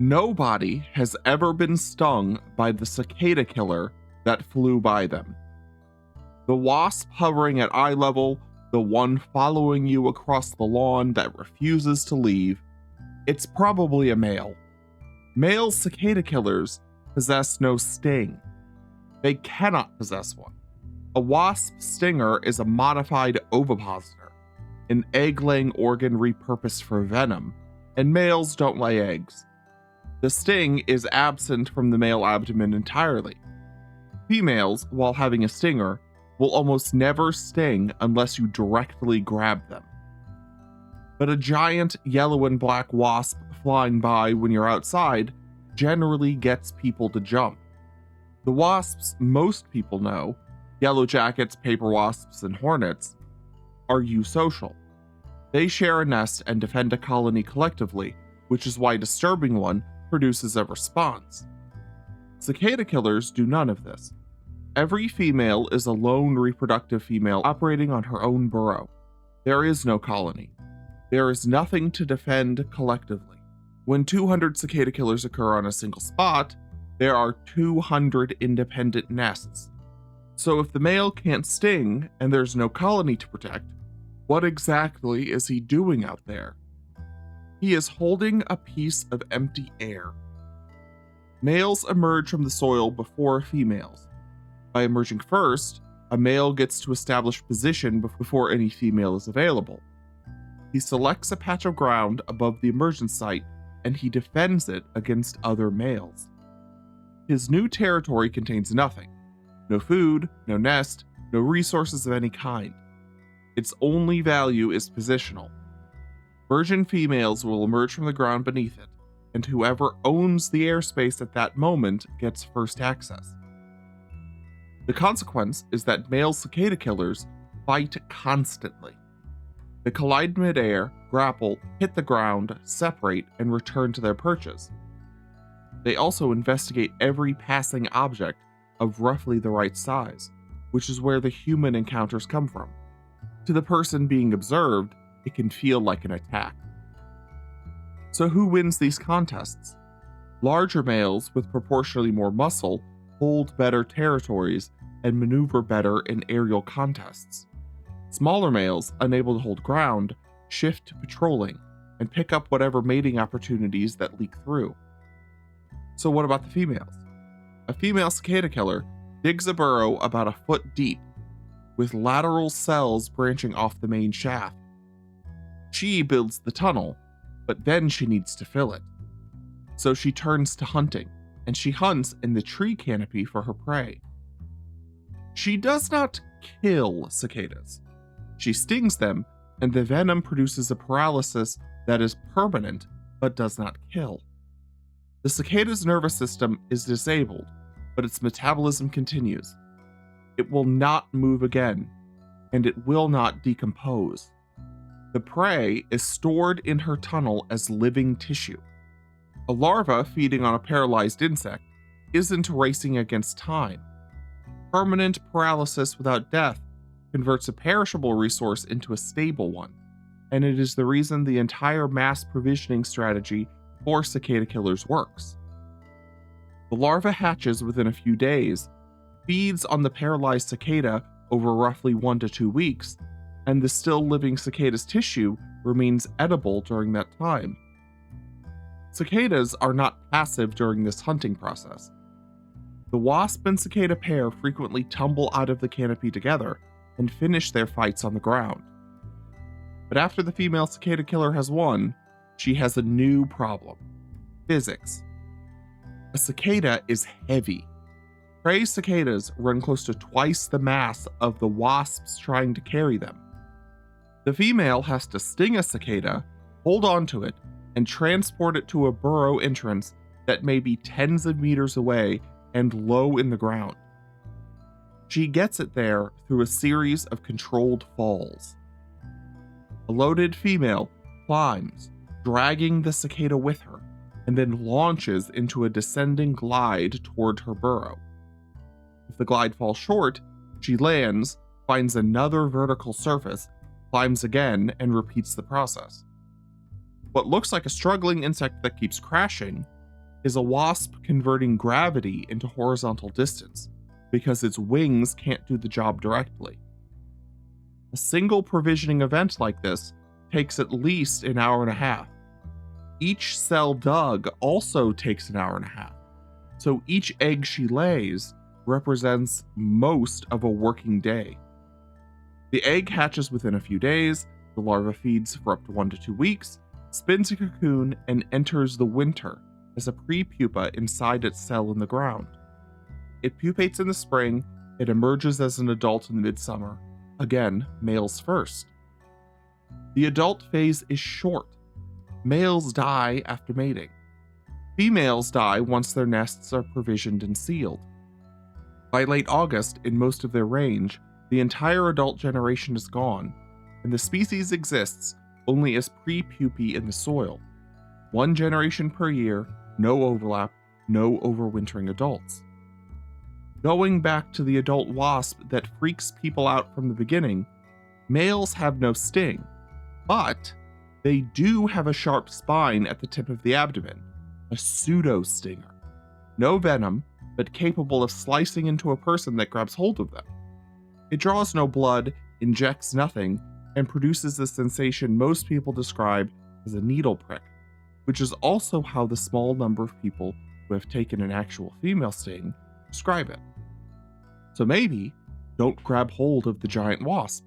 Nobody has ever been stung by the cicada killer that flew by them. The wasp hovering at eye level, the one following you across the lawn that refuses to leave, it's probably a male. Male cicada killers possess no sting. They cannot possess one. A wasp stinger is a modified ovipositor, an egg-laying organ repurposed for venom, and males don't lay eggs. The sting is absent from the male abdomen entirely. Females, while having a stinger, will almost never sting unless you directly grab them. But a giant yellow and black wasp flying by when you're outside generally gets people to jump. The wasps most people know, yellow jackets, paper wasps, and hornets, are eusocial. They share a nest and defend a colony collectively, which is why disturbing one produces a response. Cicada killers do none of this. Every female is a lone reproductive female operating on her own burrow. There is no colony. There is nothing to defend collectively. When 200 cicada killers occur on a single spot, there are 200 independent nests. So if the male can't sting and there's no colony to protect, what exactly is he doing out there? He is holding a piece of empty air. Males emerge from the soil before females. By emerging first, a male gets to establish position before any female is available. He selects a patch of ground above the emergence site and he defends it against other males. His new territory contains nothing. No food, no nest, no resources of any kind. Its only value is positional. Virgin females will emerge from the ground beneath it, and whoever owns the airspace at that moment gets first access. The consequence is that male cicada killers fight constantly. They collide midair, grapple, hit the ground, separate, and return to their perches. They also investigate every passing object of roughly the right size, which is where the human encounters come from. To the person being observed, it can feel like an attack. So who wins these contests? Larger males with proportionally more muscle hold better territories and maneuver better in aerial contests. Smaller males, unable to hold ground, shift to patrolling and pick up whatever mating opportunities that leak through. So what about the females? A female cicada killer digs a burrow about a foot deep, with lateral cells branching off the main shaft. She builds the tunnel, but then she needs to fill it. So she turns to hunting, and she hunts in the tree canopy for her prey. She does not kill cicadas. She stings them, and the venom produces a paralysis that is permanent but does not kill. The cicada's nervous system is disabled, but its metabolism continues. It will not move again, and it will not decompose. The prey is stored in her tunnel as living tissue. A larva feeding on a paralyzed insect isn't racing against time. Permanent paralysis without death converts a perishable resource into a stable one, and it is the reason the entire mass provisioning strategy for cicada killers works. The larva hatches within a few days, feeds on the paralyzed cicada over roughly 1 to 2 weeks, and the still living cicada's tissue remains edible during that time. Cicadas are not passive during this hunting process. The wasp and cicada pair frequently tumble out of the canopy together and finish their fights on the ground. But after the female cicada killer has won, she has a new problem: physics. A cicada is heavy. Prey cicadas run close to twice the mass of the wasps trying to carry them. The female has to sting a cicada, hold onto it, and transport it to a burrow entrance that may be tens of meters away and low in the ground. She gets it there through a series of controlled falls. A loaded female climbs, dragging the cicada with her, and then launches into a descending glide toward her burrow. If the glide falls short, she lands, finds another vertical surface, climbs again, and repeats the process. What looks like a struggling insect that keeps crashing is a wasp converting gravity into horizontal distance because its wings can't do the job directly. A single provisioning event like this takes at least an hour and a half. Each cell dug also takes an hour and a half, so each egg she lays represents most of a working day. The egg hatches within a few days, the larva feeds for up to 1 to 2 weeks, spins a cocoon, and enters the winter as a pre-pupa inside its cell in the ground. It pupates in the spring, it emerges as an adult in the midsummer, again, males first. The adult phase is short. Males die after mating. Females die once their nests are provisioned and sealed. By late August, in most of their range, the entire adult generation is gone, and the species exists only as pre-pupae in the soil. 1 generation per year, no overlap, no overwintering adults. Going back to the adult wasp that freaks people out from the beginning, males have no sting, but they do have a sharp spine at the tip of the abdomen, a pseudo-stinger. No venom, but capable of slicing into a person that grabs hold of them. It draws no blood, injects nothing, and produces the sensation most people describe as a needle prick, which is also how the small number of people who have taken an actual female sting describe it. So maybe, don't grab hold of the giant wasp.